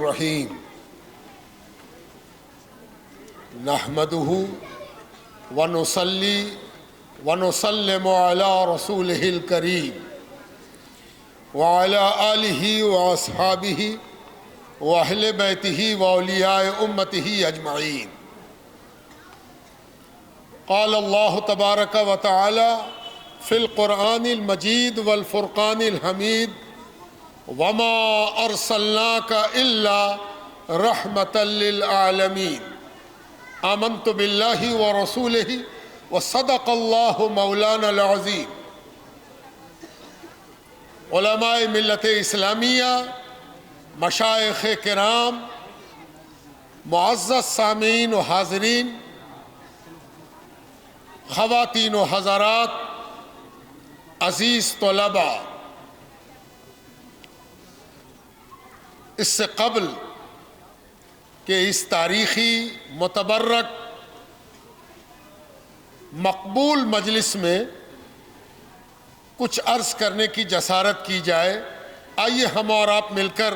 الرحیم نحمدہ ونصلی ونسلم علی رسولہ الکریم وعلی آلہ واصحابہ واہل بیتہ واولیاء امتہ اجمعین۔ قال اللہ تبارک و تعالی فی القرآن المجید والفرقان الحمید وما ارسلناک الا رحمۃ للعالمین آمنت باللہ ورسولہ وصدق اللہ مولانا العظیم۔ علماء ملت اسلامیہ، مشائخ کرام، معزز سامعین و حاضرین، خواتین و حضرات، عزیز طلباء، اس سے قبل کہ اس تاریخی متبرک مقبول مجلس میں کچھ عرض کرنے کی جسارت کی جائے، آئیے ہم اور آپ مل کر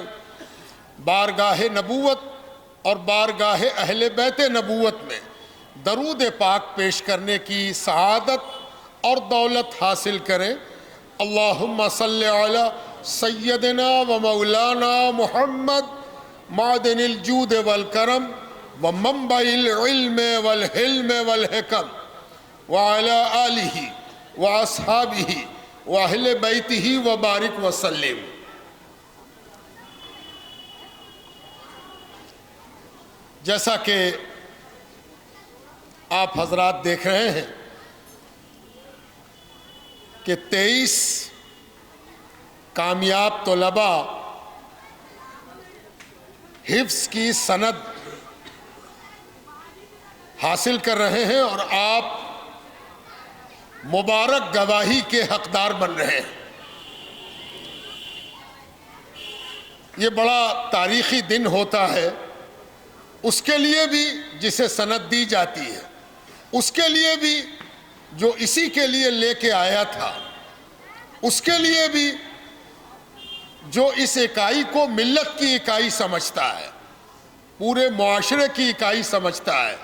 بارگاہ نبوت اور بارگاہ اہل بیت نبوت میں درود پاک پیش کرنے کی سعادت اور دولت حاصل کریں۔ اللہم صلی علی سیدنا و مولانا محمد معدن الجود والکرم ومنبع العلم والحلم والحکم وعلی آلہ واصحابہ واہل بیتہ وبارک وسلم۔ جیسا کہ آپ حضرات دیکھ رہے ہیں کہ 23 کامیاب طلباء حفظ کی سند حاصل کر رہے ہیں اور آپ مبارک گواہی کے حقدار بن رہے ہیں۔ یہ بڑا تاریخی دن ہوتا ہے، اس کے لیے بھی جسے سند دی جاتی ہے، اس کے لیے بھی جو اسی کے لیے لے کے آیا تھا، اس کے لیے بھی جو اس اکائی کو ملت کی اکائی سمجھتا ہے، پورے معاشرے کی اکائی سمجھتا ہے،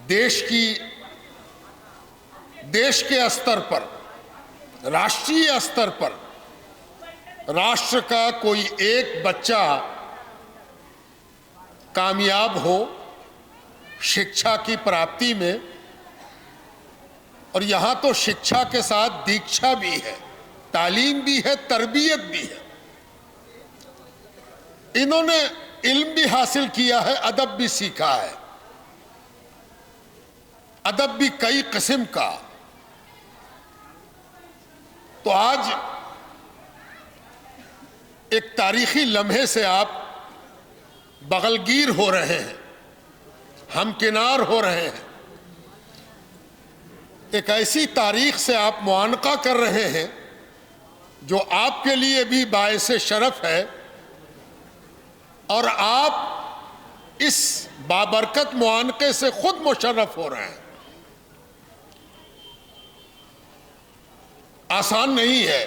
دیش کے استر پر، راشٹریہ استر پر، راشٹر کا کوئی ایک بچہ کامیاب ہو شکشا کی پراپتی میں، اور یہاں تو شکشا کے ساتھ دیکشا بھی ہے، تعلیم بھی ہے، تربیت بھی ہے۔ انہوں نے علم بھی حاصل کیا ہے، ادب بھی سیکھا ہے، ادب بھی کئی قسم کا۔ تو آج ایک تاریخی لمحے سے آپ بغلگیر ہو رہے ہیں، ہمکنار ہو رہے ہیں، ایک ایسی تاریخ سے آپ معانقہ کر رہے ہیں جو آپ کے لیے بھی باعث شرف ہے، اور آپ اس بابرکت معانقے سے خود مشرف ہو رہے ہیں۔ آسان نہیں ہے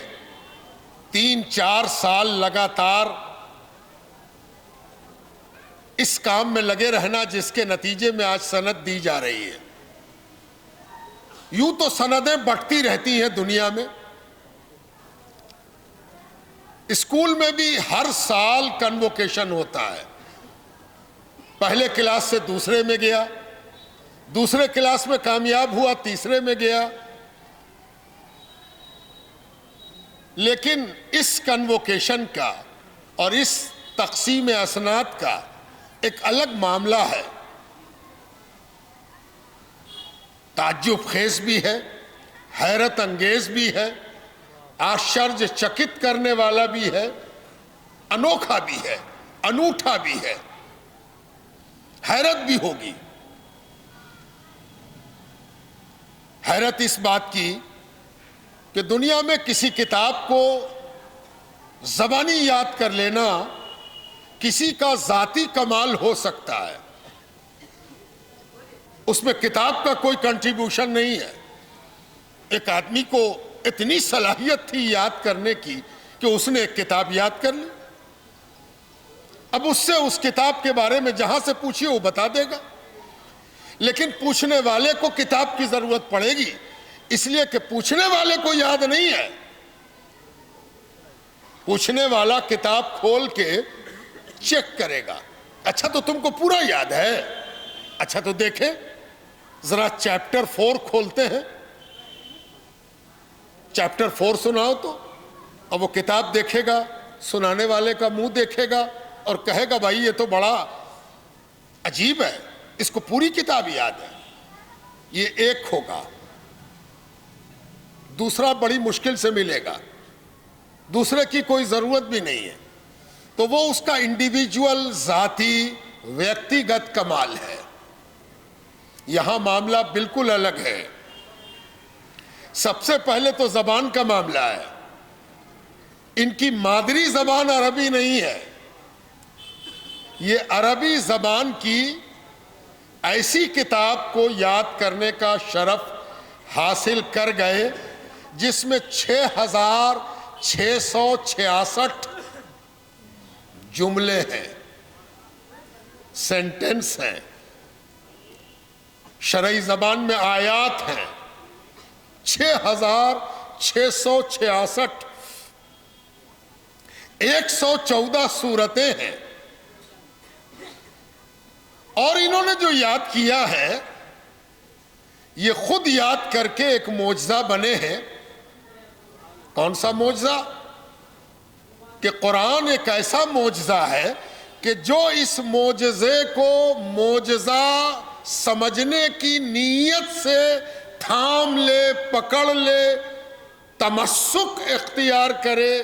3-4 سال لگاتار اس کام میں لگے رہنا، جس کے نتیجے میں آج سند دی جا رہی ہے۔ یوں تو سندیں بٹتی رہتی ہیں دنیا میں، اسکول میں بھی ہر سال کنووکیشن ہوتا ہے، پہلے کلاس سے دوسرے میں گیا، دوسرے کلاس میں کامیاب ہوا، تیسرے میں گیا، لیکن اس کنووکیشن کا اور اس تقسیم اسناد کا ایک الگ معاملہ ہے، تعجب خیز بھی ہے، حیرت انگیز بھی ہے، آشچرج چکت کرنے والا بھی ہے، انوکھا بھی ہے، انوٹھا بھی ہے، حیرت بھی ہوگی۔ حیرت اس بات کی کہ دنیا میں کسی کتاب کو زبانی یاد کر لینا کسی کا ذاتی کمال ہو سکتا ہے، اس میں کتاب کا کوئی کنٹریبیوشن نہیں ہے۔ ایک آدمی کو اتنی صلاحیت تھی یاد کرنے کی کہ اس نے ایک کتاب یاد کر لی۔ اب اس سے اس کتاب کے بارے میں جہاں سے پوچھیے وہ بتا دے گا، لیکن پوچھنے والے کو کتاب کی ضرورت پڑے گی، اس لیے کہ پوچھنے والے کو یاد نہیں ہے۔ پوچھنے والا کتاب کھول کے چیک کرے گا، اچھا تو تم کو پورا یاد ہے، اچھا تو دیکھیں ذرا چیپٹر 4 کھولتے ہیں، چیپٹر 4 سناؤ تو۔ اب وہ کتاب دیکھے گا، سنانے والے کا منہ دیکھے گا اور کہے گا بھائی یہ تو بڑا عجیب ہے، اس کو پوری کتاب یاد ہے۔ یہ ایک ہوگا، دوسرا بڑی مشکل سے ملے گا، دوسرے کی کوئی ضرورت بھی نہیں ہے، تو وہ اس کا انڈیویجول ذاتی ویکتیگت کمال ہے۔ یہاں معاملہ بالکل الگ ہے۔ سب سے پہلے تو زبان کا معاملہ ہے، ان کی مادری زبان عربی نہیں ہے، یہ عربی زبان کی ایسی کتاب کو یاد کرنے کا شرف حاصل کر گئے جس میں 6666 جملے ہیں، سینٹنس ہیں، شرعی زبان میں آیات ہیں 6666، 114 سورتیں ہیں، اور انہوں نے جو یاد کیا ہے یہ خود یاد کر کے ایک معجزہ بنے ہیں۔ کون سا معجزہ؟ کہ قرآن ایک ایسا معجزہ ہے کہ جو اس معجزے کو معجزہ سمجھنے کی نیت سے تھام لے، پکڑ لے، تمسک اختیار کرے،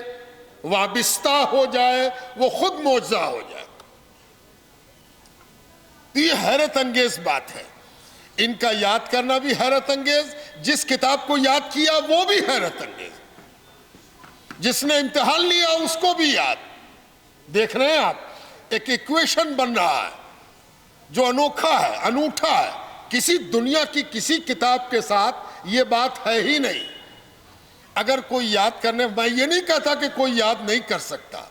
وابستہ ہو جائے، وہ خود معجزہ ہو جائے۔ یہ حیرت انگیز بات ہے، ان کا یاد کرنا بھی حیرت انگیز، جس کتاب کو یاد کیا وہ بھی حیرت انگیز، جس نے امتحان لیا اس کو بھی یاد۔ دیکھ رہے ہیں آپ ایک ایکویشن بن رہا ہے جو انوکھا ہے، انوٹھا ہے، کسی دنیا کی کسی کتاب کے ساتھ یہ بات ہے ہی نہیں۔ اگر کوئی یاد کرنے، میں یہ نہیں کہتا کہ کوئی یاد نہیں کر سکتا،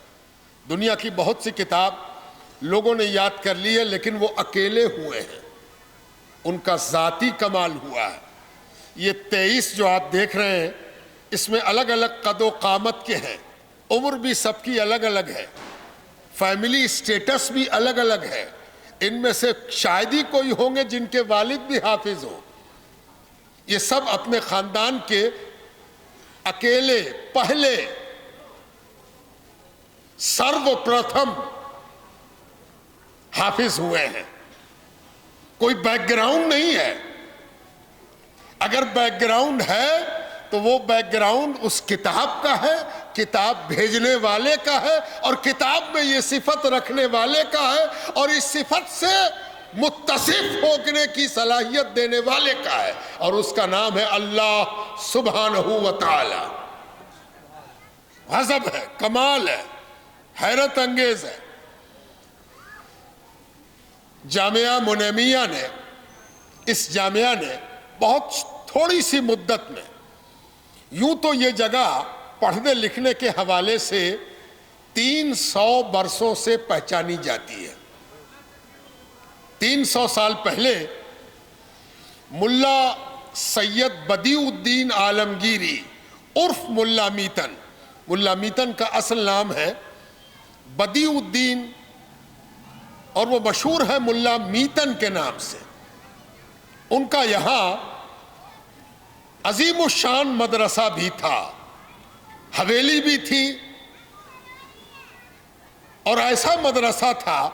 دنیا کی بہت سی کتاب لوگوں نے یاد کر لی ہے، لیکن وہ اکیلے ہوئے ہیں، ان کا ذاتی کمال ہوا ہے۔ یہ 23 جو آپ دیکھ رہے ہیں اس میں الگ الگ قد و قامت کے ہیں، عمر بھی سب کی الگ الگ ہے، فیملی سٹیٹس بھی الگ الگ ہے، ان میں سے شاید ہی کوئی ہوں گے جن کے والد بھی حافظ ہوں۔ یہ سب اپنے خاندان کے اکیلے پہلے سرو پرتھم حافظ ہوئے ہیں، کوئی بیک گراؤنڈ نہیں ہے۔ اگر بیک گراؤنڈ ہے تو وہ بیک گراؤنڈ اس کتاب کا ہے، کتاب بھیجنے والے کا ہے، اور کتاب میں یہ صفت رکھنے والے کا ہے، اور اس صفت سے متصف ہونے کی صلاحیت دینے والے کا ہے، اور اس کا نام ہے اللہ سبحانہ و تعالی۔ غضب ہے، کمال ہے، حیرت انگیز ہے۔ جامعہ منیمیہ نے، اس جامعہ نے بہت تھوڑی سی مدت میں، یوں تو یہ جگہ پڑھنے لکھنے کے حوالے سے 300 برسوں سے پہچانی جاتی ہے۔ 300 سال پہلے ملا سید بدیع الدین عالمگیری عرف ملا میتن، ملا میتن کا اصل نام ہے بدیع الدین، اور وہ مشہور ہے ملا میتن کے نام سے۔ ان کا یہاں عظیم الشان مدرسہ بھی تھا، حویلی بھی تھی، اور ایسا مدرسہ تھا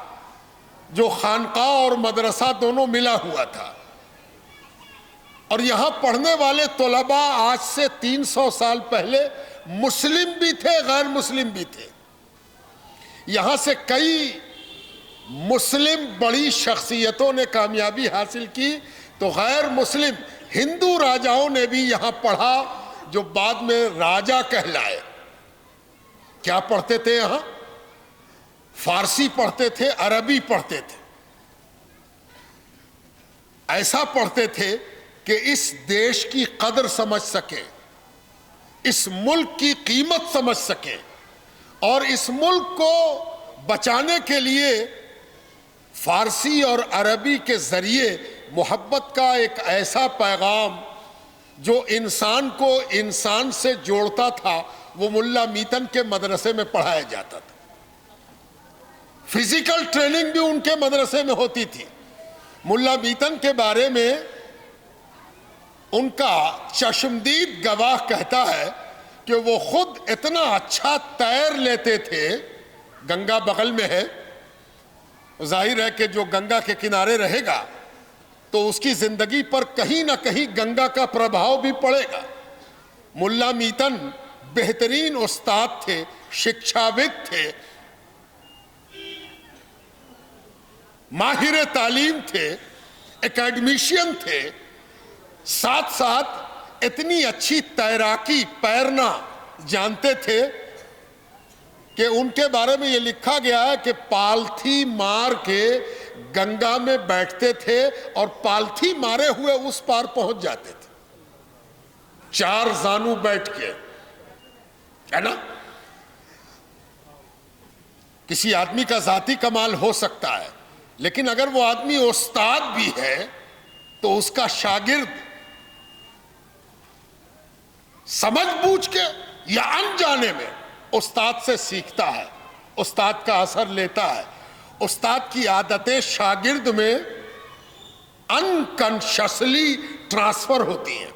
جو خانقاہ اور مدرسہ دونوں ملا ہوا تھا، اور یہاں پڑھنے والے طلباء آج سے 300 سال پہلے مسلم بھی تھے، غیر مسلم بھی تھے۔ یہاں سے کئی مسلم بڑی شخصیتوں نے کامیابی حاصل کی، تو غیر مسلم ہندو راجاؤں نے بھی یہاں پڑھا، جو بعد میں راجا کہلائے۔ کیا پڑھتے تھے یہاں؟ فارسی پڑھتے تھے، عربی پڑھتے تھے، ایسا پڑھتے تھے کہ اس دیش کی قدر سمجھ سکیں، اس ملک کی قیمت سمجھ سکیں، اور اس ملک کو بچانے کے لیے فارسی اور عربی کے ذریعے محبت کا ایک ایسا پیغام جو انسان کو انسان سے جوڑتا تھا وہ ملا میتن کے مدرسے میں پڑھایا جاتا تھا. فزیکل ٹریننگ بھی ان کے مدرسے میں ہوتی تھی. ملا میتن کے بارے میں ان کا چشمدید گواہ کہتا ہے کہ وہ خود اتنا اچھا تیر لیتے تھے. گنگا بغل میں ہے, ظاہر ہے کہ جو گنگا کے کنارے رہے گا تو اس کی زندگی پر کہیں نہ کہیں گنگا کا پربھاؤ بھی پڑے گا. ملا میتن بہترین استاد تھے, شکشاوید تھے, ماہر تعلیم تھے, اکیڈمیشین تھے, ساتھ ساتھ اتنی اچھی تیراکی پیرنا جانتے تھے کہ ان کے بارے میں یہ لکھا گیا ہے کہ پالتھی مار کے گنگا میں بیٹھتے تھے اور پالتھی مارے ہوئے اس پار پہنچ جاتے تھے, 4 زانو بیٹھ کے, ہے نا. کسی آدمی کا ذاتی کمال ہو سکتا ہے, لیکن اگر وہ آدمی استاد بھی ہے تو اس کا شاگرد سمجھ بوجھ کے یا انجانے میں استاد سے سیکھتا ہے, استاد کا اثر لیتا ہے. استاد کی عادتیں شاگرد میں انکانشسلی ٹرانسفر ہوتی ہیں.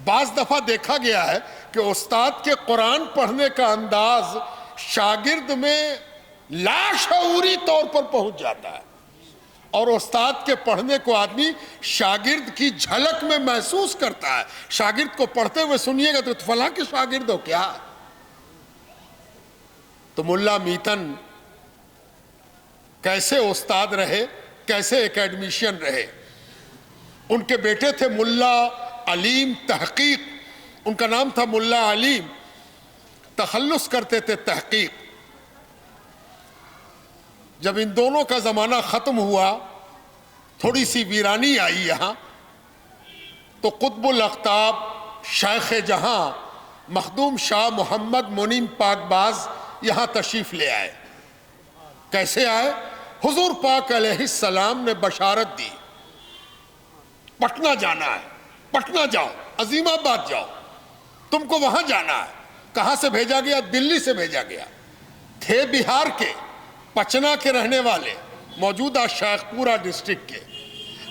بعض دفعہ دیکھا گیا ہے کہ استاد کے قرآن پڑھنے کا انداز شاگرد میں لاشعوری طور پر پہنچ جاتا ہے, اور استاد کے پڑھنے کو آدمی شاگرد کی جھلک میں محسوس کرتا ہے. شاگرد کو پڑھتے ہوئے سنیے گا تو فلاں کے شاگرد ہو کیا. تو ملا میتن کیسے استاد رہے, کیسے اکیڈمیشین رہے. ان کے بیٹے تھے ملا علیم تحقیق, ان کا نام تھا ملا علیم, تخلص کرتے تھے تحقیق. جب ان دونوں کا زمانہ ختم ہوا, تھوڑی سی ویرانی آئی یہاں, تو قطب الاقطاب شیخ جہاں مخدوم شاہ محمد منیم پاک باز یہاں تشریف لے آئے. کیسے آئے؟ حضور پاک علیہ السلام نے بشارت دی, پٹنہ جانا ہے, پٹنہ جاؤ, عظیم آباد جاؤ, تم کو وہاں جانا ہے. کہاں سے بھیجا گیا؟ دلی سے بھیجا گیا. تھے بہار کے, پچنا کے رہنے والے, موجودہ شیخ پورہ ڈسٹرکٹ کے,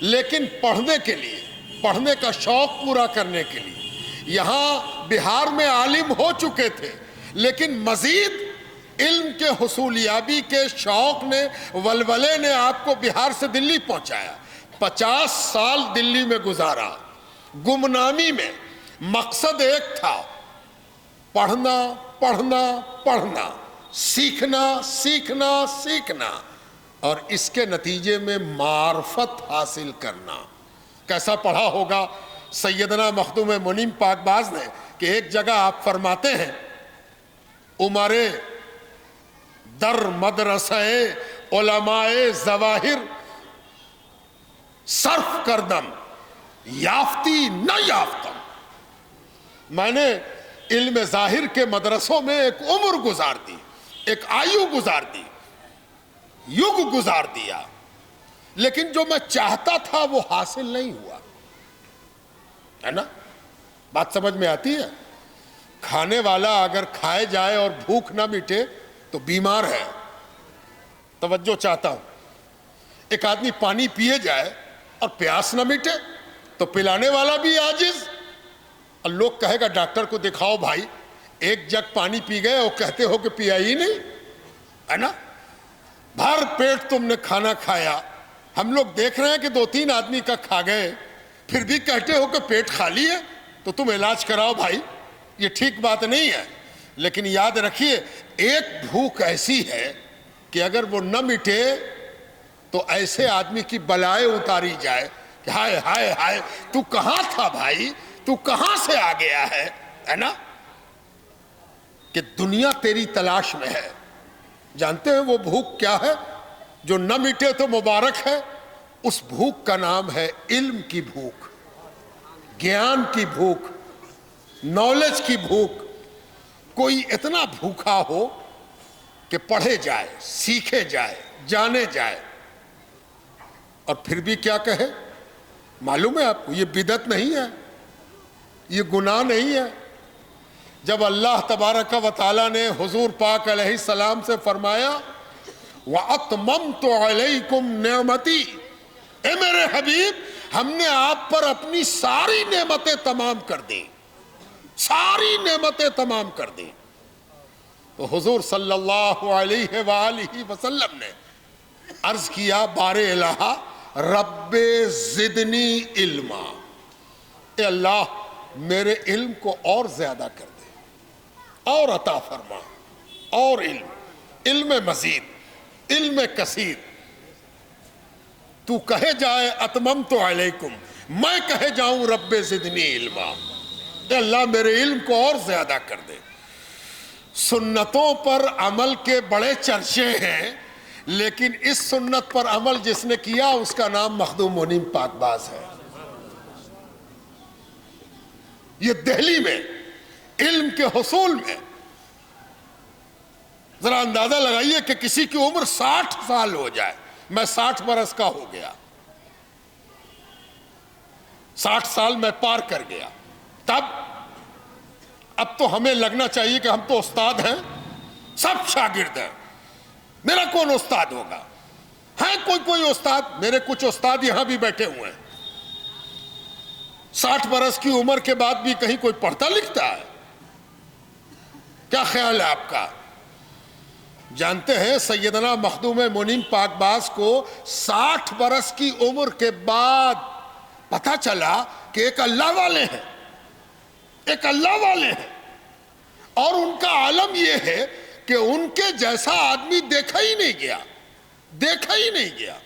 لیکن پڑھنے کے لیے, پڑھنے کا شوق پورا کرنے کے لیے یہاں بہار میں عالم ہو چکے تھے, لیکن مزید علم کے حصولیابی کے شوق نے, ولولے نے آپ کو بہار سے دلی پہنچایا. 50 سال دلی میں گزارا, گمنامی میں. مقصد ایک تھا, پڑھنا پڑھنا پڑھنا, سیکھنا سیکھنا سیکھنا, اور اس کے نتیجے میں معرفت حاصل کرنا. کیسا پڑھا ہوگا سیدنا مخدوم منیم پاک باز نے کہ ایک جگہ آپ فرماتے ہیں, عمرے در مدرسہ علماء ظواہر صرف کردم, یافتی نہ یافتم. میں نے علم ظاہر کے مدرسوں میں ایک عمر گزار دی, ایک آیو گزار دی, یگ گزار دیا, لیکن جو میں چاہتا تھا وہ حاصل نہیں ہوا. ہے نا, بات سمجھ میں آتی ہے؟ کھانے والا اگر کھائے جائے اور بھوک نہ مٹے تو بیمار ہے. توجہ چاہتا ہوں. ایک آدمی پانی پیے جائے اور پیاس نہ مٹے تو پلانے والا بھی عاجز. اور لوگ کہے گا ڈاکٹر کو دکھاؤ بھائی, ایک جگ پانی پی گئے اور کہتے ہو کہ پیا ہی نہیں, ہے نا. بھر پیٹ تم نے کھانا کھایا, ہم لوگ دیکھ رہے ہیں کہ 2-3 آدمی کا کھا گئے, پھر بھی کہتے ہو کہ پیٹ خالی ہے, تو تم علاج کراؤ بھائی. یہ ٹھیک بات نہیں ہے. لیکن یاد رکھیے, ایک بھوک ایسی ہے کہ اگر وہ نہ مٹے تو ایسے آدمی کی بلائیں اتاری جائے کہ ہائے ہائے ہائے, تو کہاں تھا بھائی, تو کہاں سے آ گیا ہے نا. کہ دنیا تیری تلاش میں ہے. جانتے ہیں وہ بھوک کیا ہے جو نہ مٹے تو مبارک ہے؟ اس بھوک کا نام ہے علم کی بھوک, گیان کی بھوک, نالج کی بھوک. کوئی اتنا بھوکا ہو کہ پڑھے جائے، سیکھے جائے، جانے جائے، اور پھر بھی کیا کہے؟ معلوم ہے آپ کو یہ بدعت نہیں ہے، یہ گناہ نہیں ہے۔ جب اللہ تبارک و تعالیٰ نے حضور پاک علیہ السلام سے فرمایا وَأَتْمَمْتُ عَلَيْكُمْ نِعْمَتِي، اے میرے حبیب ہم نے آپ پر اپنی ساری نعمتیں تمام کر دیں، ساری نعمتیں تمام کر دیں، تو حضور صلی اللہ علیہ وآلہ وسلم نے عرض کیا بار الہ رب زدنی علما، اے اللہ میرے علم کو اور زیادہ کر دے، اور عطا فرما، اور علم مزید، علم کثیر۔ تو کہے جائے اتممت علیکم، میں کہے جاؤں رب زدنی علما، اے اللہ میرے علم کو اور زیادہ کر دے۔ سنتوں پر عمل کے بڑے چرچے ہیں، لیکن اس سنت پر عمل جس نے کیا اس کا نام مخدوم منیم پاک باز ہے۔ یہ دہلی میں علم کے حصول میں ذرا اندازہ لگائیے کہ کسی کی عمر 60 سال ہو جائے، میں 60 برس کا ہو گیا، 60 سال میں پار کر گیا، تب اب تو ہمیں لگنا چاہیے کہ ہم تو استاد ہیں، سب شاگرد ہیں، میرا کون استاد ہوگا؟ ہے کوئی استاد؟ میرے کچھ استاد یہاں بھی بیٹھے ہوئے ہیں، 60 برس کی عمر کے بعد بھی کہیں کوئی پڑھتا لکھتا ہے؟ کیا خیال ہے آپ کا؟ جانتے ہیں سیدنا مخدوم منیم پاک باز کو 60 برس کی عمر کے بعد پتہ چلا کہ ایک اللہ والے ہیں، ایک اللہ والے ہیں، اور ان کا عالم یہ ہے کہ ان کے جیسا آدمی دیکھا ہی نہیں گیا، دیکھا ہی نہیں گیا۔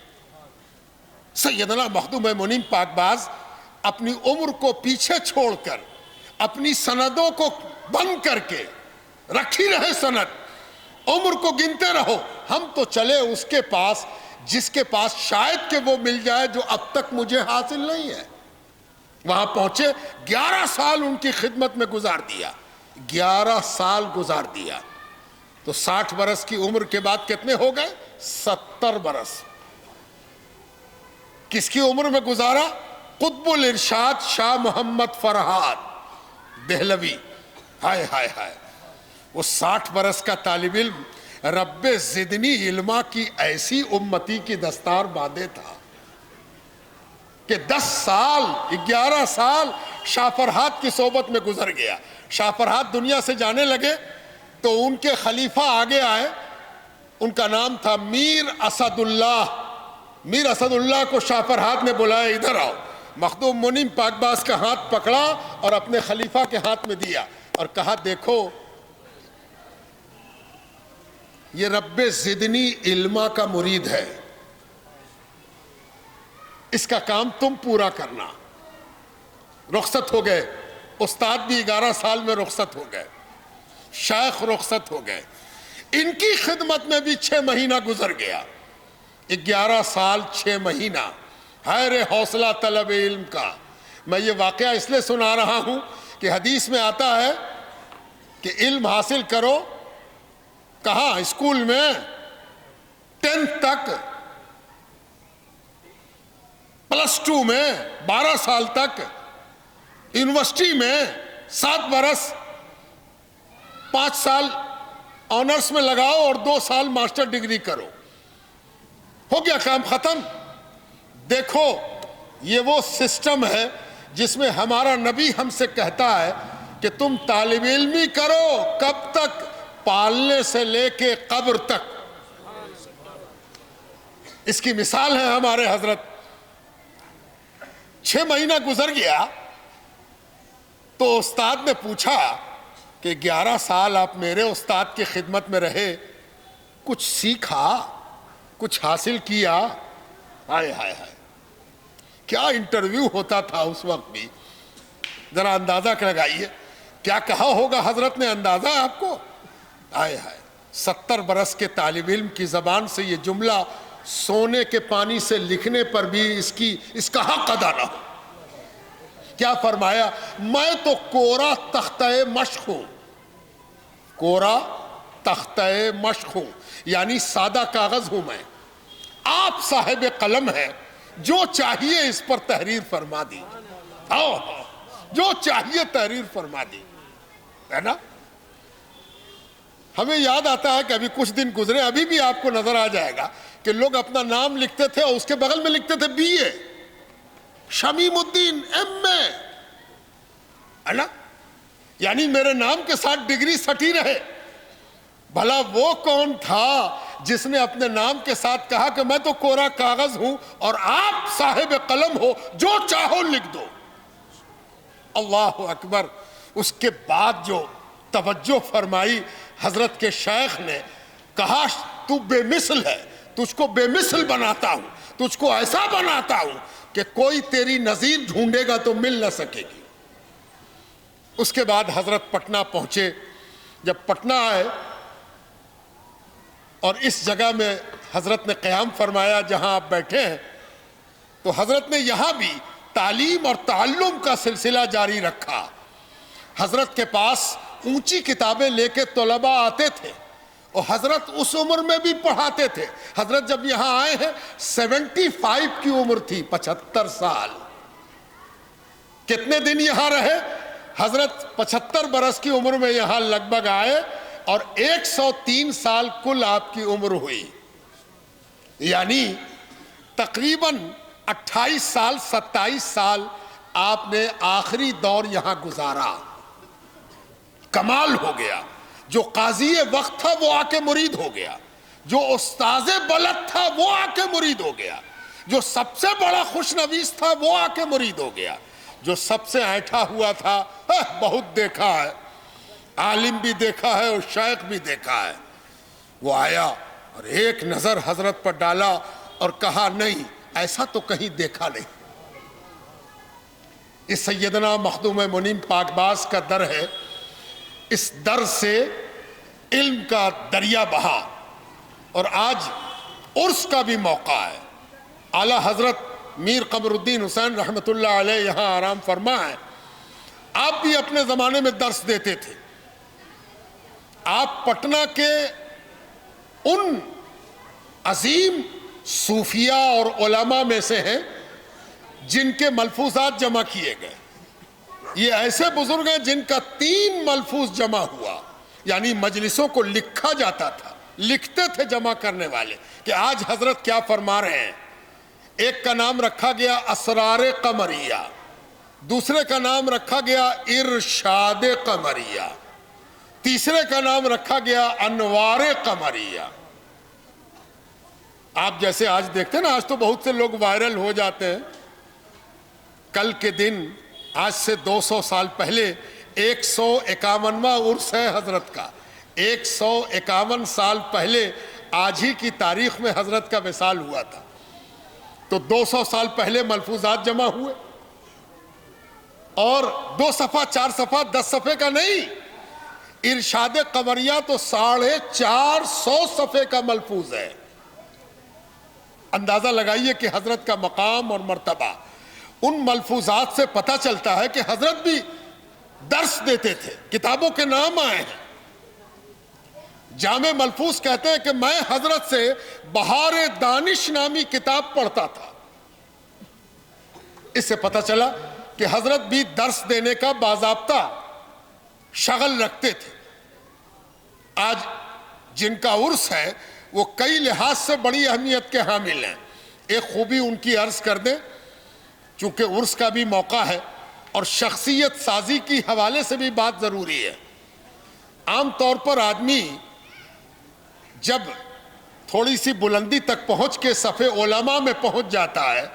سیدنا مخدوم منیم پاک باز اپنی عمر کو پیچھے چھوڑ کر، اپنی سندوں کو بند کر کے، رکھی رہے سند، عمر کو گنتے رہو، ہم تو چلے اس کے پاس جس کے پاس شاید کہ وہ مل جائے جو اب تک مجھے حاصل نہیں ہے۔ وہاں پہنچے، 11 سال ان کی خدمت میں گزار دیا، 11 سال گزار دیا، تو 60 برس کی عمر کے بعد کتنے ہو گئے؟ 70 برس۔ کس کی عمر میں گزارا؟ قطب الارشاد شاہ محمد فرہاد دہلوی، ہائے ہائے ہائے، وہ 60 برس کا طالب علم رب زدنی علما کی ایسی امتی کی دستار باندھے تھا کہ 10 سال 11 سال شاہ فرہاد کی صحبت میں گزر گیا۔ شاہ فرہاد دنیا سے جانے لگے تو ان کے خلیفہ آگے آئے، ان کا نام تھا میر اسد اللہ۔ میر اسد اللہ کو شاہ فرہاد نے بلایا، ادھر آؤ۔ مخدوم منیم پاک باز کا ہاتھ پکڑا اور اپنے خلیفہ کے ہاتھ میں دیا اور کہا دیکھو یہ رب زدنی علما کا مرید ہے، اس کا کام تم پورا کرنا۔ رخصت ہو گئے، استاد بھی 11 سال میں رخصت ہو گئے، شیخ رخصت ہو گئے، ان کی خدمت میں بھی 6 مہینہ گزر گیا۔ 11 سال 6 مہینہ، ہائے رے حوصلہ طلب علم کا۔ میں یہ واقعہ اس لیے سنا رہا ہوں کہ حدیث میں آتا ہے کہ علم حاصل کرو کہاں؟ اسکول میں 10th تک، +2 میں 12 سال تک، یونیورسٹی میں 7 برس، 5 سال آنرس میں لگاؤ اور 2 سال ماسٹر ڈگری کرو، ہو گیا کام ختم۔ دیکھو یہ وہ سسٹم ہے جس میں ہمارا نبی ہم سے کہتا ہے کہ تم طالب علمی کرو، کب تک؟ پالنے سے لے کے قبر تک۔ اس کی مثال ہے ہمارے حضرت۔ 6 مہینہ گزر گیا تو استاد نے پوچھا کہ 11 سال آپ میرے استاد کی خدمت میں رہے، کچھ سیکھا، کچھ حاصل کیا؟ ہائے ہائے ہائے، کیا انٹرویو ہوتا تھا اس وقت بھی، ذرا اندازہ لگائیے کیا کہا ہوگا حضرت نے، اندازہ ہے آپ کو؟ آئے ہائے، 70 برس کے طالب علم کی زبان سے یہ جملہ سونے کے پانی سے لکھنے پر بھی اس کا حق ادا نہ ہو۔ کیا فرمایا؟ میں تو کورا تختہ مشق ہوں، کورا تختہ مشق ہوں، یعنی سادہ کاغذ ہوں میں، آپ صاحب قلم ہیں، جو چاہیے اس پر تحریر فرما دی، جو چاہیے تحریر فرما دی، ہے نا؟ ہمیں یاد آتا ہے کہ ابھی کچھ دن گزرے، ابھی بھی آپ کو نظر آ جائے گا کہ لوگ اپنا نام لکھتے تھے اور اس کے بغل میں لکھتے تھے BA، شمیم الدین MA، ہے نا؟ یعنی میرے نام کے ساتھ ڈگری سٹی رہے۔ بھلا وہ کون تھا جس نے اپنے نام کے ساتھ کہا کہ میں تو کوڑا کاغذ ہوں اور آپ صاحب قلم ہو، جو چاہو لکھ دو۔ اللہ اکبر۔ اس کے بعد جو توجہ فرمائی حضرت کے شیخ نے، کہا تو بے مثل ہے، تجھ کو بے مثل بناتا ہوں، تجھ کو ایسا بناتا ہوں کہ کوئی تیری نظیر ڈھونڈے گا تو مل نہ سکے گی۔ اس کے بعد حضرت پٹنہ پہنچے۔ جب پٹنہ آئے اور اس جگہ میں حضرت نے قیام فرمایا جہاں آپ بیٹھے ہیں، تو حضرت نے یہاں بھی تعلیم اور تعلم کا سلسلہ جاری رکھا۔ حضرت کے پاس اونچی کتابیں لے کے طلباء آتے تھے اور حضرت اس عمر میں بھی پڑھاتے تھے۔ حضرت جب یہاں آئے ہیں 75 کی عمر تھی، 75 سال۔ کتنے دن یہاں رہے؟ حضرت 75 برس کی عمر میں یہاں لگ بھگ آئے اور 103 سال کل آپ کی عمر ہوئی، یعنی تقریباً 28 سال 27 سال آپ نے آخری دور یہاں گزارا۔ کمال ہو گیا۔ جو قاضی وقت تھا وہ آ کے مرید ہو گیا، جو استاذ بلد تھا وہ آ کے مرید ہو گیا، جو سب سے بڑا خوش نویس تھا وہ آ کے مرید ہو گیا، جو سب سے اینٹھا ہوا تھا بہت دیکھا ہے، عالم بھی دیکھا ہے اور شیخ بھی دیکھا ہے، وہ آیا اور ایک نظر حضرت پر ڈالا اور کہا نہیں ایسا تو کہیں دیکھا نہیں۔ اس سیدنا مخدوم منیم پاکباز کا در ہے، اس در سے علم کا دریا بہا اور آج عرس کا بھی موقع ہے۔ اعلیٰ حضرت میر قمر الدین حسین رحمۃ اللہ علیہ یہاں آرام فرما ہے۔ آپ بھی اپنے زمانے میں درس دیتے تھے۔ آپ پٹنہ کے ان عظیم صوفیہ اور علماء میں سے ہیں جن کے ملفوظات جمع کیے گئے۔ یہ ایسے بزرگ ہیں جن کا 3 ملفوظ جمع ہوا، یعنی مجلسوں کو لکھا جاتا تھا، لکھتے تھے جمع کرنے والے کہ آج حضرت کیا فرما رہے ہیں۔ ایک کا نام رکھا گیا اسرار قمریہ، دوسرے کا نام رکھا گیا ارشاد قمریہ، تیسرے کا نام رکھا گیا انوار قمریہ۔ آپ جیسے آج دیکھتے ہیں نا، آج تو بہت سے لوگ وائرل ہو جاتے ہیں۔ کل کے دن آج سے 200 سال پہلے 151واں عرس ہے حضرت کا۔ 151 سال پہلے آج ہی کی تاریخ میں حضرت کا وصال ہوا تھا، تو 200 سال پہلے ملفوظات جمع ہوئے، اور 2 صفحہ 4 صفحہ 10 صفحے کا نہیں، ارشاد قمریہ تو 450 صفحے کا ملفوظ ہے۔ اندازہ لگائیے کہ حضرت کا مقام اور مرتبہ۔ ان ملفوظات سے پتہ چلتا ہے کہ حضرت بھی درس دیتے تھے، کتابوں کے نام آئے ہیں۔ جامع ملفوظ کہتے ہیں کہ میں حضرت سے بہار دانش نامی کتاب پڑھتا تھا۔ اس سے پتہ چلا کہ حضرت بھی درس دینے کا باضابطہ شغل رکھتے تھے۔ آج جن کا عرس ہے وہ کئی لحاظ سے بڑی اہمیت کے حامل ہیں۔ ایک خوبی ان کی عرض کر دیں، چونکہ عرس کا بھی موقع ہے اور شخصیت سازی کی حوالے سے بھی بات ضروری ہے۔ عام طور پر آدمی جب تھوڑی سی بلندی تک پہنچ کے صف علماء میں پہنچ جاتا ہے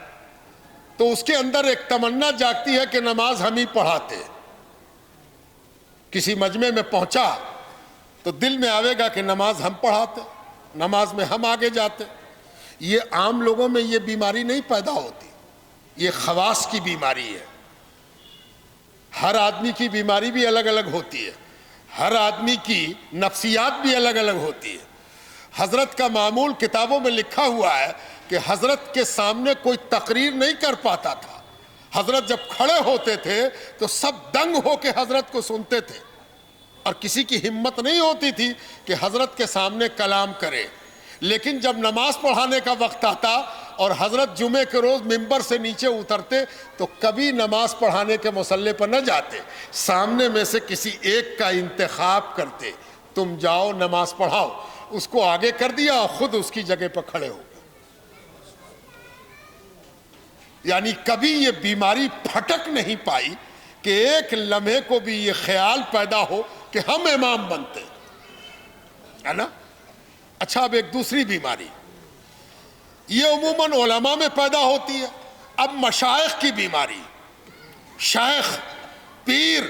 تو اس کے اندر ایک تمنا جاگتی ہے کہ نماز ہم ہی پڑھاتے۔ کسی مجمع میں پہنچا تو دل میں آئے گا کہ نماز ہم پڑھاتے، نماز میں ہم آگے جاتے۔ یہ عام لوگوں میں یہ بیماری نہیں پیدا ہوتی، یہ خواص کی بیماری ہے۔ ہر آدمی کی بیماری بھی الگ الگ ہوتی ہے، ہر آدمی کی نفسیات بھی الگ الگ ہوتی ہے۔ حضرت کا معمول کتابوں میں لکھا ہوا ہے کہ حضرت کے سامنے کوئی تقریر نہیں کر پاتا تھا۔ حضرت جب کھڑے ہوتے تھے تو سب دنگ ہو کے حضرت کو سنتے تھے۔ اور کسی کی ہمت نہیں ہوتی تھی کہ حضرت کے سامنے کلام کرے. لیکن جب نماز پڑھانے کا وقت آتا اور حضرت جمعے کے روز ممبر سے نیچے اترتے تو کبھی نماز پڑھانے کے مصلی پر نہ جاتے, سامنے میں سے کسی ایک کا انتخاب کرتے, تم جاؤ نماز پڑھاؤ. اس کو آگے کر دیا اور خود اس کی جگہ پر کھڑے ہو گئے. یعنی کبھی یہ بیماری پھٹک نہیں پائی کہ ایک لمحے کو بھی یہ خیال پیدا ہو کہ ہم امام بنتے, ہے نا. اچھا, اب ایک دوسری بیماری یہ عموماً علماء میں پیدا ہوتی ہے. اب مشائخ کی بیماری, شیخ, پیر,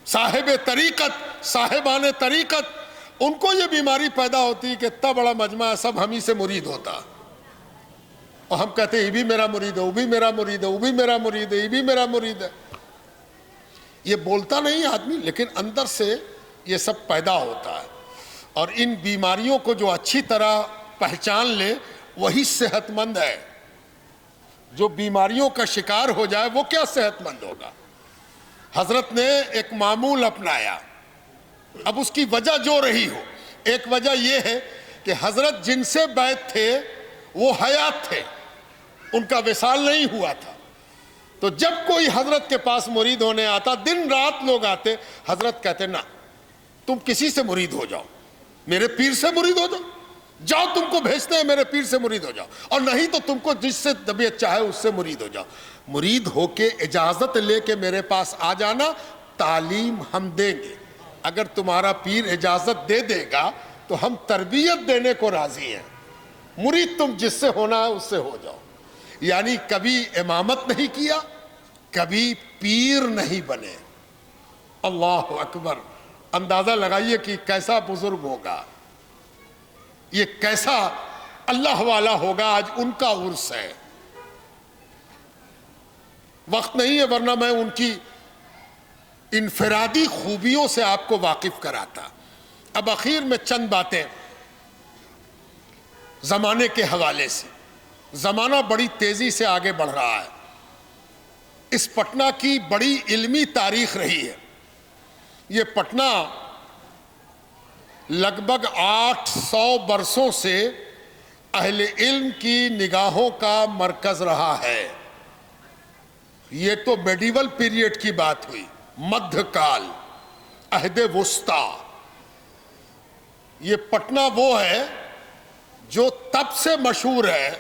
صاحب طریقت, صاحبان طریقت, ان کو یہ بیماری پیدا ہوتی ہے کہ اتنا بڑا مجمع سب ہم ہی سے مرید ہوتا, اور ہم کہتے ہیں یہ بھی میرا مرید ہے, وہ بھی میرا مرید ہے, وہ بھی میرا مرید ہے, یہ بھی میرا مرید ہے. یہ بولتا نہیں آدمی, لیکن اندر سے یہ سب پیدا ہوتا ہے. اور ان بیماریوں کو جو اچھی طرح پہچان لے وہی صحت مند ہے. جو بیماریوں کا شکار ہو جائے وہ کیا صحت مند ہوگا. حضرت نے ایک معمول اپنایا, اب اس کی وجہ جو رہی ہو. ایک وجہ یہ ہے کہ حضرت جن سے بیعت تھے وہ حیات تھے, ان کا وصال نہیں ہوا تھا. تو جب کوئی حضرت کے پاس مرید ہونے آتا, دن رات لوگ آتے, حضرت کہتے نا تم کسی سے مرید ہو جاؤ, میرے پیر سے مرید ہو جاؤ, جاؤ تم کو بھیجتے ہیں میرے پیر سے مرید ہو جاؤ, اور نہیں تو تم کو جس سے طبیعت چاہے اس سے مرید ہو جاؤ. مرید ہو کے اجازت لے کے میرے پاس آ جانا, تعلیم ہم دیں گے. اگر تمہارا پیر اجازت دے دے گا تو ہم تربیت دینے کو راضی ہیں. مرید تم جس سے ہونا ہے اس سے ہو جاؤ. یعنی کبھی امامت نہیں کیا, کبھی پیر نہیں بنے. اللہ اکبر. اندازہ لگائیے کہ کیسا بزرگ ہوگا, یہ کیسا اللہ والا ہوگا. آج ان کا عرس ہے, وقت نہیں ہے ورنہ میں ان کی انفرادی خوبیوں سے آپ کو واقف کراتا. اب اخیر میں چند باتیں زمانے کے حوالے سے. زمانہ بڑی تیزی سے آگے بڑھ رہا ہے. اس پٹنہ کی بڑی علمی تاریخ رہی ہے. یہ پٹنہ لگ بھگ 800 برسوں سے اہل علم کی نگاہوں کا مرکز رہا ہے. یہ تو میڈیول پیریڈ کی بات ہوئی, مدھ کال, عہد وسطی. یہ پٹنہ وہ ہے جو تب سے مشہور ہے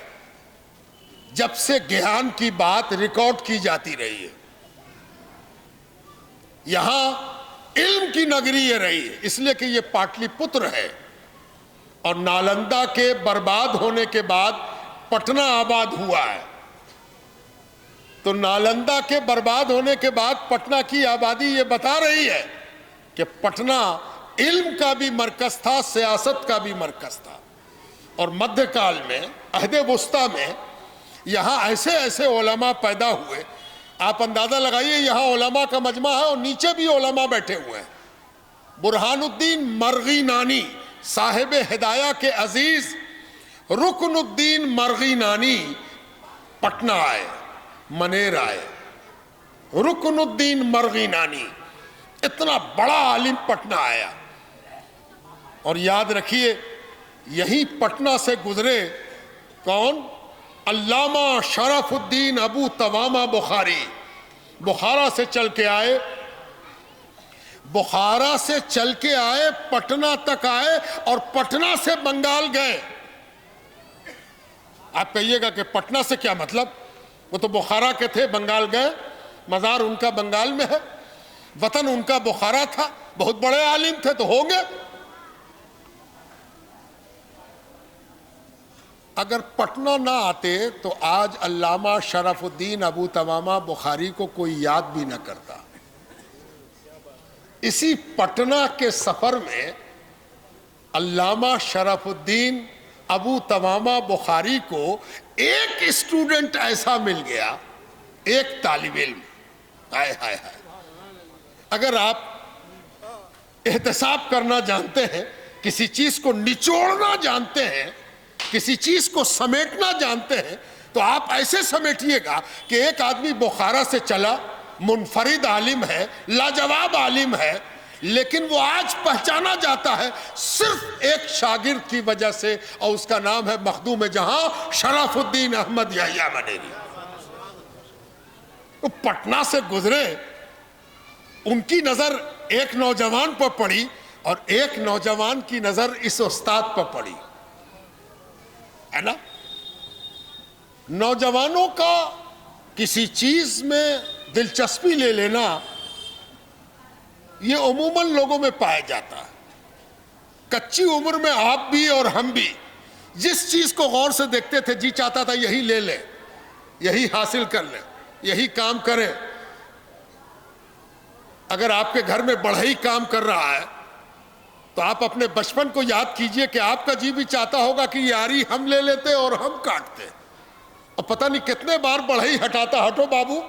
جب سے گیان کی بات ریکارڈ کی جاتی رہی ہے. یہاں علم کی نگری یہ رہی ہے, اس لیے کہ یہ پاٹلی پتر ہے, اور نالندہ کے برباد ہونے کے بعد پٹنہ آباد ہوا ہے. تو نالندہ کے برباد ہونے کے بعد پٹنہ کی آبادی یہ بتا رہی ہے کہ پٹنہ علم کا بھی مرکز تھا, سیاست کا بھی مرکز تھا. اور مدھ کال میں, عہد وسطی میں, یہاں ایسے ایسے علماء پیدا ہوئے. آپ اندازہ لگائیے, یہاں علماء کا مجمع ہے اور نیچے بھی علماء بیٹھے ہوئے ہیں. برہان الدین مرغی نانی, صاحب ہدایہ کے عزیز رکن الدین مرغی نانی پٹنہ آئے, منیر آئے. رکن الدین مرغی نانی, اتنا بڑا عالم پٹنہ آیا. اور یاد رکھیے یہی پٹنہ سے گزرے کون؟ علامہ شرف الدین ابو تمامہ بخاری. بخارا سے چل کے آئے, بخارا سے چل کے آئے, پٹنہ تک آئے, اور پٹنہ سے بنگال گئے. آپ کہیے گا کہ پٹنہ سے کیا مطلب, وہ تو بخارا کے تھے, بنگال گئے. مزار ان کا بنگال میں ہے, وطن ان کا بخارا تھا. بہت بڑے عالم تھے تو ہوں گے. اگر پٹنہ نہ آتے تو آج علامہ شرف الدین ابو تمامہ بخاری کو کوئی یاد بھی نہ کرتا. اسی پٹنہ کے سفر میں علامہ شرف الدین ابو تمامہ بخاری کو ایک اسٹوڈنٹ ایسا مل گیا, ایک طالب علم. ہائے ہائے ہائے. اگر آپ احتساب کرنا جانتے ہیں, کسی چیز کو نچوڑنا جانتے ہیں, کسی چیز کو سمیٹنا جانتے ہیں, تو آپ ایسے سمیٹیے گا کہ ایک آدمی بخارا سے چلا, منفرد عالم ہے, لاجواب عالم ہے, لیکن وہ آج پہچانا جاتا ہے صرف ایک شاگرد کی وجہ سے، اور اس کا نام ہے مخدوم جہاں شرف الدین احمد یحییٰ منیری۔ وہ پٹنہ سے گزرے، ان کی نظر ایک نوجوان پر پڑی اور ایک نوجوان کی نظر اس استاد پر پڑی، ہے نا؟ نوجوانوں کا کسی چیز میں دلچسپی لے لینا یہ عموماً لوگوں میں پایا جاتا ہے۔ کچی عمر میں آپ بھی اور ہم بھی جس چیز کو غور سے دیکھتے تھے، جی چاہتا تھا یہی لے لیں، یہی حاصل کر لیں، یہی کام کریں۔ اگر آپ کے گھر میں بڑھئی کام کر رہا ہے تو آپ اپنے بچپن کو یاد کیجئے کہ آپ کا جی بھی چاہتا ہوگا کہ یاری ہم لے لیتے اور ہم کاٹتے، اور پتہ نہیں کتنے بار بڑھئی ہٹاتا، ہٹو بابو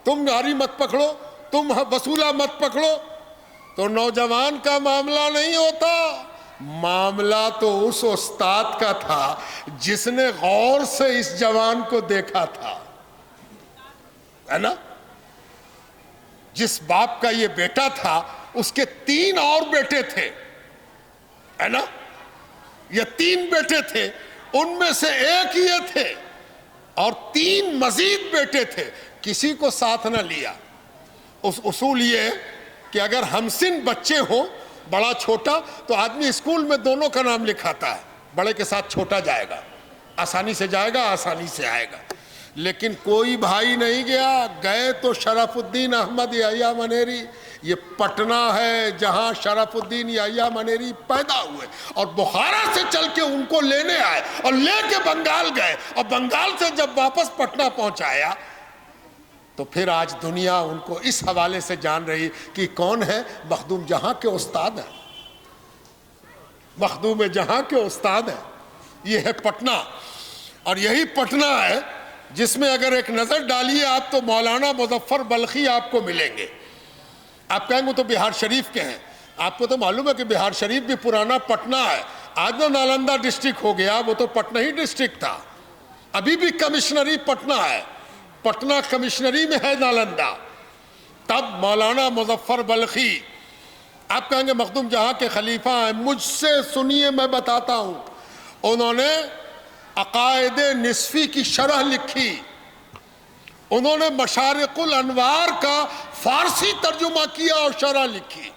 تم یاری مت پکڑو، تم وصولہ مت پکڑو۔ تو نوجوان کا معاملہ نہیں ہوتا، معاملہ تو اس استاد کا تھا جس نے غور سے اس جوان کو دیکھا تھا، ہے نا؟ جس باپ کا یہ بیٹا تھا اس کے 3 اور بیٹے تھے، ہے نا؟ یہ 3 بیٹے تھے، ان میں سے ایک یہ تھے اور 3 مزید بیٹے تھے، کسی کو ساتھ نہ لیا۔ اس اصول یہ ہے کہ اگر ہمسن بچے ہوں، بڑا چھوٹا، تو آدمی اسکول میں دونوں کا نام لکھاتا ہے، بڑے کے ساتھ چھوٹا جائے گا، آسانی سے جائے گا، آسانی سے آئے گا۔ لیکن کوئی بھائی نہیں گیا، گئے تو شرف الدین احمد یحییٰ منیری۔ یہ پٹنہ ہے جہاں شرف الدین یحییٰ منیری پیدا ہوئے، اور بخارا سے چل کے ان کو لینے آئے اور لے کے بنگال گئے، اور بنگال سے جب واپس پٹنہ پہنچایا تو پھر آج دنیا ان کو اس حوالے سے جان رہی کہ کون ہے؟ مخدوم جہاں کے استاد ہیں، مخدوم جہاں کے استاد ہیں۔ یہ ہے پٹنہ، اور یہی پٹنہ ہے جس میں اگر ایک نظر ڈالیے آپ تو مولانا مظفر بلخی آپ کو ملیں گے۔ آپ کہیں گے تو بہار شریف کے ہیں، آپ کو تو معلوم ہے کہ بہار شریف بھی پرانا پٹنہ ہے، آج وہ نالندہ ڈسٹرکٹ ہو گیا، وہ تو پٹنہ ہی ڈسٹرکٹ تھا، ابھی بھی کمشنری پٹنہ ہے، پٹنہ کمشنری میں ہے نالندہ۔ تب مولانا مظفر بلخی، آپ کہیں گے مخدوم جہاں کے خلیفہ ہیں، مجھ سے سنیے میں بتاتا ہوں، انہوں نے عقائد نصفی کی شرح لکھی، انہوں نے مشارق الانوار کا فارسی ترجمہ کیا اور شرح لکھی۔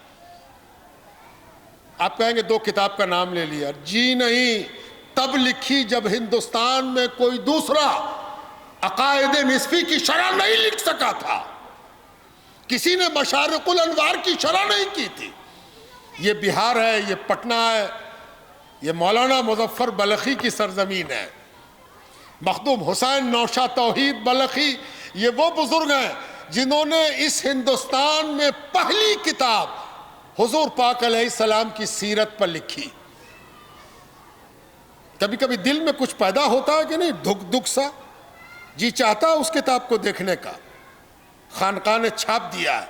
آپ کہیں گے 2 کتاب کا نام لے لیا، جی نہیں، تب لکھی جب ہندوستان میں کوئی دوسرا عقائد نصفی کی شرح نہیں لکھ سکا تھا، کسی نے مشارق الانوار کی شرح نہیں کی تھی۔ یہ بہار ہے، یہ پٹنہ ہے، یہ مولانا مظفر بلخی کی سرزمین ہے۔ مخدوم حسین نوشہ توحید بلخی، یہ وہ بزرگ ہیں جنہوں نے اس ہندوستان میں پہلی کتاب حضور پاک علیہ السلام کی سیرت پر لکھی۔ کبھی کبھی دل میں کچھ پیدا ہوتا ہے کہ نہیں، دکھ سا، جی چاہتا اس کتاب کو دیکھنے کا، خانقاہ نے چھاپ دیا ہے،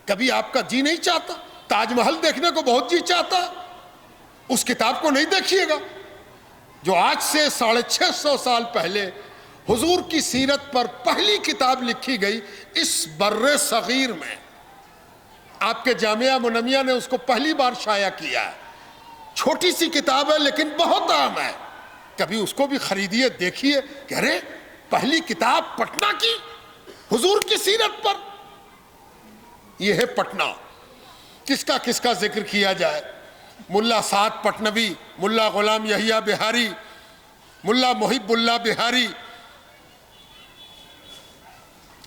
کبھی آپ کا جی نہیں چاہتا؟ تاج محل دیکھنے کو بہت جی چاہتا ہے، اس کتاب کو نہیں دیکھیے گا جو آج سے 650 سال پہلے حضور کی سیرت پر پہلی کتاب لکھی گئی اس بر صغیر میں۔ آپ کے جامعہ منمیہ نے اس کو پہلی بار شائع کیا ہے، چھوٹی سی کتاب ہے لیکن بہت اہم ہے، کبھی اس کو بھی خریدیے، دیکھیے کہ ارے پہلی کتاب پٹنہ کی، حضور کی سیرت پر۔ یہ ہے پٹنہ۔ کس کا ذکر کیا جائے؟ ملا سعد پٹنوی، ملا غلام یحییٰ بہاری، ملا محب اللہ بہاری،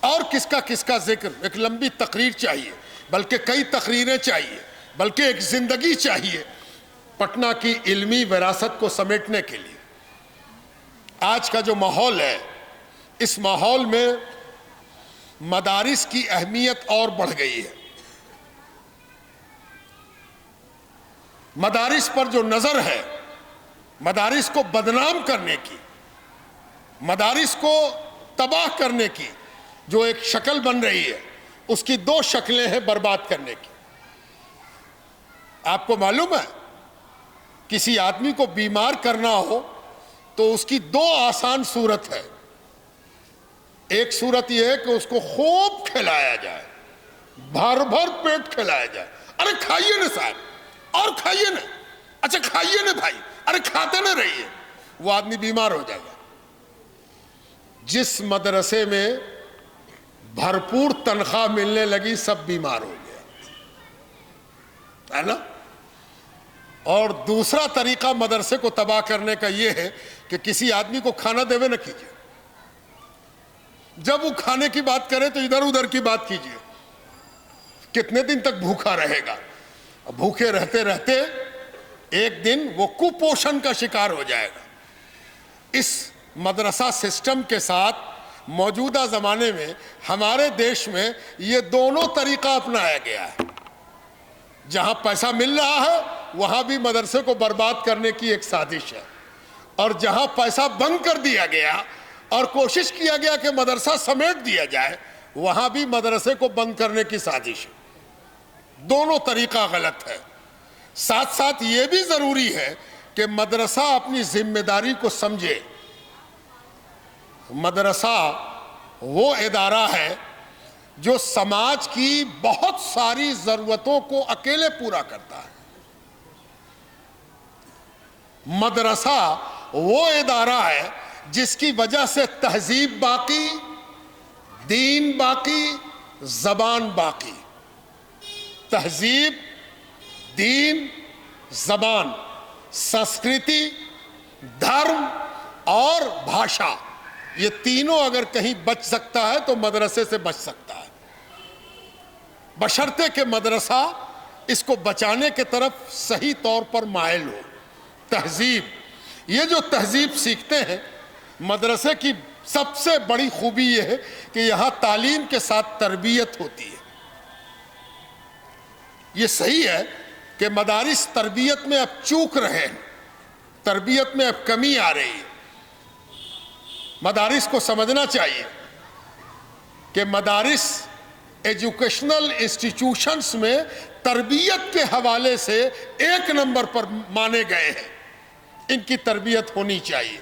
اور کس کا ذکر؟ ایک لمبی تقریر چاہیے، بلکہ کئی تقریریں چاہیے، بلکہ ایک زندگی چاہیے پٹنہ کی علمی وراثت کو سمیٹنے کے لیے۔ آج کا جو ماحول ہے، اس ماحول میں مدارس کی اہمیت اور بڑھ گئی ہے۔ مدارس پر جو نظر ہے، مدارس کو بدنام کرنے کی، مدارس کو تباہ کرنے کی جو ایک شکل بن رہی ہے، اس کی 2 شکلیں ہیں برباد کرنے کی۔ آپ کو معلوم ہے کسی آدمی کو بیمار کرنا ہو تو اس کی 2 آسان صورت ہے۔ ایک صورت یہ ہے کہ اس کو خوب کھلایا جائے، بھر بھر پیٹ کھلایا جائے، ارے کھائیے نا صاحب، اور کھائیے نا، اچھا کھائیے نا بھائی، ارے کھاتے نہ رہیے، وہ آدمی بیمار ہو جائے گا۔ جس مدرسے میں بھرپور تنخواہ ملنے لگی سب بیمار ہو گیا، ہے نا۔ اور دوسرا طریقہ مدرسے کو تباہ کرنے کا یہ ہے کہ کسی آدمی کو کھانا دیوے نہ کیجیے، جب وہ کھانے کی بات کرے تو ادھر ادھر کی بات کیجیے، کتنے دن تک بھوکا رہے گا؟ بھوکے رہتے رہتے ایک دن وہ کپوشن کا شکار ہو جائے گا۔ اس مدرسہ سسٹم کے ساتھ موجودہ زمانے میں ہمارے دیش میں یہ دونوں طریقہ اپنایا گیا ہے۔ جہاں پیسہ مل رہا ہے وہاں بھی مدرسے کو برباد کرنے کی ایک سازش ہے، اور جہاں پیسہ بند کر دیا گیا اور کوشش کیا گیا کہ مدرسہ سمیٹ دیا جائے وہاں بھی مدرسے کو بند کرنے کی سازش ہے۔ دونوں طریقہ غلط ہے۔ ساتھ ساتھ یہ بھی ضروری ہے کہ مدرسہ اپنی ذمہ داری کو سمجھے۔ مدرسہ وہ ادارہ ہے جو سماج کی بہت ساری ضرورتوں کو اکیلے پورا کرتا ہے۔ مدرسہ وہ ادارہ ہے جس کی وجہ سے تہذیب باقی، دین باقی، زبان باقی۔ تہذیب، دین، زبان، سنسکرتی، دھرم اور بھاشا، یہ تینوں اگر کہیں بچ سکتا ہے تو مدرسے سے بچ سکتا ہے، بشرطے کہ مدرسہ اس کو بچانے کے طرف صحیح طور پر مائل ہو۔ تہذیب، یہ جو تہذیب سیکھتے ہیں، مدرسے کی سب سے بڑی خوبی یہ ہے کہ یہاں تعلیم کے ساتھ تربیت ہوتی ہے۔ یہ صحیح ہے کہ مدارس تربیت میں اب چوک رہے ہیں، تربیت میں اب کمی آ رہی ہے۔ مدارس کو سمجھنا چاہیے کہ مدارس ایجوکیشنل انسٹیٹیوشنز میں تربیت کے حوالے سے ایک نمبر پر مانے گئے ہیں۔ ان کی تربیت ہونی چاہیے،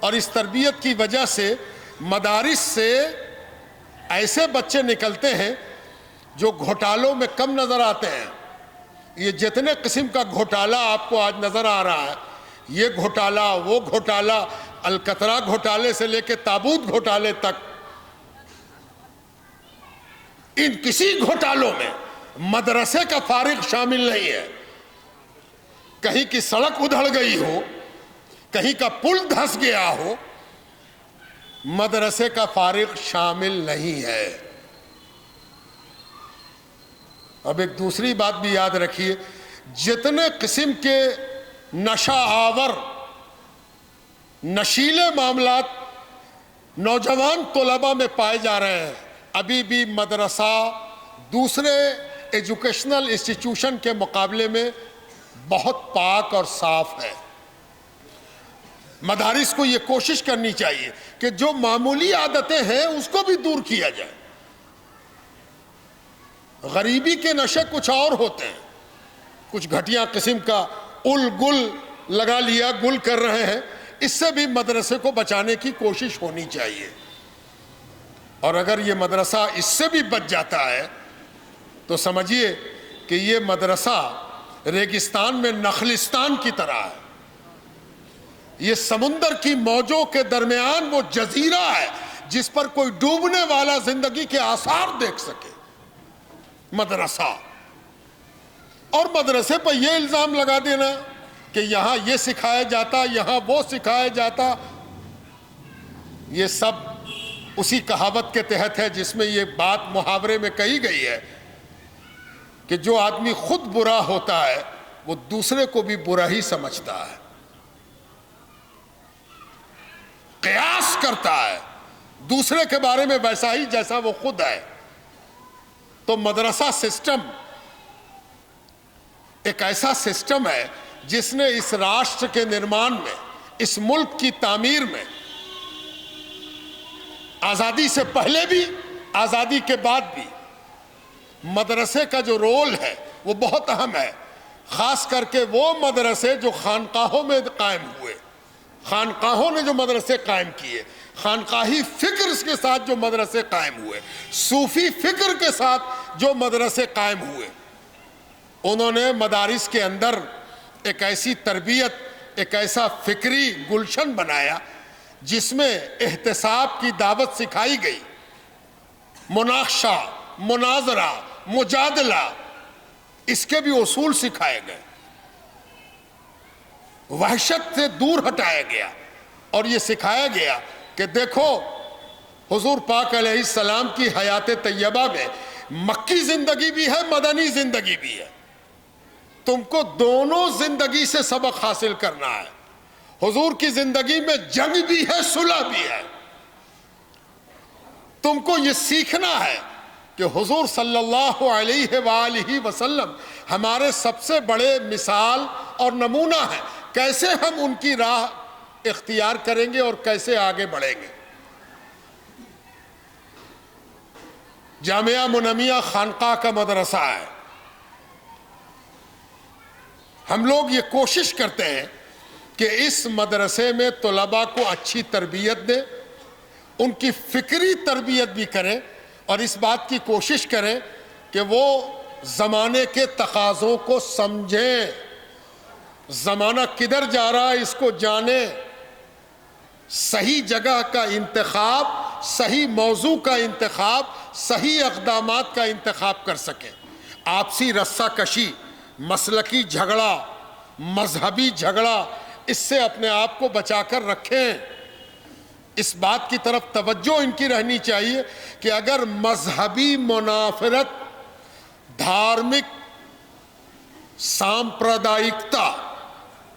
اور اس تربیت کی وجہ سے مدارس سے ایسے بچے نکلتے ہیں جو گھوٹالوں میں کم نظر آتے ہیں۔ یہ جتنے قسم کا گھوٹالہ آپ کو آج نظر آ رہا ہے، یہ گھوٹالہ، وہ گھوٹالہ، الکترا گھوٹالے سے لے کے تابوت گھوٹالے تک، ان کسی گھوٹالوں میں مدرسے کا فارغ شامل نہیں ہے۔ کہیں کی سڑک ادھڑ گئی ہو، کہیں کا پل دھس گیا ہو، مدرسے کا فارغ شامل نہیں ہے۔ اب ایک دوسری بات بھی یاد رکھیے، جتنے قسم کے نشہ آور، نشیلے معاملات نوجوان طلباء میں پائے جا رہے ہیں، ابھی بھی مدرسہ دوسرے ایجوکیشنل انسٹیٹیوشن کے مقابلے میں بہت پاک اور صاف ہے۔ مدارس کو یہ کوشش کرنی چاہیے کہ جو معمولی عادتیں ہیں اس کو بھی دور کیا جائے۔ غریبی کے نشے کچھ اور ہوتے ہیں، کچھ گھٹیا قسم کا گل لگا لیا، گل کر رہے ہیں، اس سے بھی مدرسے کو بچانے کی کوشش ہونی چاہیے۔ اور اگر یہ مدرسہ اس سے بھی بچ جاتا ہے تو سمجھیے کہ یہ مدرسہ ریگستان میں نخلستان کی طرح ہے۔ یہ سمندر کی موجوں کے درمیان وہ جزیرہ ہے جس پر کوئی ڈوبنے والا زندگی کے آثار دیکھ سکے۔ مدرسہ، اور مدرسے پر یہ الزام لگا دینا کہ یہاں یہ سکھایا جاتا، یہاں وہ سکھایا جاتا، یہ سب اسی کہاوت کے تحت ہے جس میں یہ بات محاورے میں کہی گئی ہے کہ جو آدمی خود برا ہوتا ہے وہ دوسرے کو بھی برا ہی سمجھتا ہے، قیاس کرتا ہے دوسرے کے بارے میں ویسا ہی جیسا وہ خود ہے۔ تو مدرسہ سسٹم ایک ایسا سسٹم ہے جس نے اس راشٹر کے نرمان میں، اس ملک کی تعمیر میں، آزادی سے پہلے بھی، آزادی کے بعد بھی، مدرسے کا جو رول ہے وہ بہت اہم ہے۔ خاص کر کے وہ مدرسے جو خانقاہوں میں قائم ہوئے، خانقاہوں نے جو مدرسے قائم کیے، خانقاہی فکر کے ساتھ جو مدرسے قائم ہوئے، صوفی فکر کے ساتھ جو مدرسے قائم ہوئے، انہوں نے مدارس کے اندر ایک ایسی تربیت، ایک ایسا فکری گلشن بنایا جس میں احتساب کی دعوت سکھائی گئی، مناقشہ، مناظرہ، مجادلہ، اس کے بھی اصول سکھائے گئے، وحشت سے دور ہٹایا گیا، اور یہ سکھایا گیا کہ دیکھو حضور پاک علیہ السلام کی حیات طیبہ میں مکی زندگی بھی ہے، مدنی زندگی بھی ہے، تم کو دونوں زندگی سے سبق حاصل کرنا ہے۔ حضور کی زندگی میں جنگ بھی ہے، صلح بھی ہے، تم کو یہ سیکھنا ہے کہ حضور صلی اللہ علیہ وآلہ وسلم ہمارے سب سے بڑے مثال اور نمونہ ہیں، کیسے ہم ان کی راہ اختیار کریں گے اور کیسے آگے بڑھیں گے۔ جامعہ منمیہ خانقاہ کا مدرسہ ہے، ہم لوگ یہ کوشش کرتے ہیں کہ اس مدرسے میں طلباء کو اچھی تربیت دیں، ان کی فکری تربیت بھی کریں، اور اس بات کی کوشش کریں کہ وہ زمانے کے تقاضوں کو سمجھیں، زمانہ کدھر جا رہا ہے اس کو جانیں، صحیح جگہ کا انتخاب، صحیح موضوع کا انتخاب، صحیح اقدامات کا انتخاب کر سکیں۔ آپسی رسہ کشی، مسلکی جھگڑا، مذہبی جھگڑا، اس سے اپنے آپ کو بچا کر رکھیں۔ اس بات کی طرف توجہ ان کی رہنی چاہیے کہ اگر مذہبی منافرت، دھارمک سامپردائکتا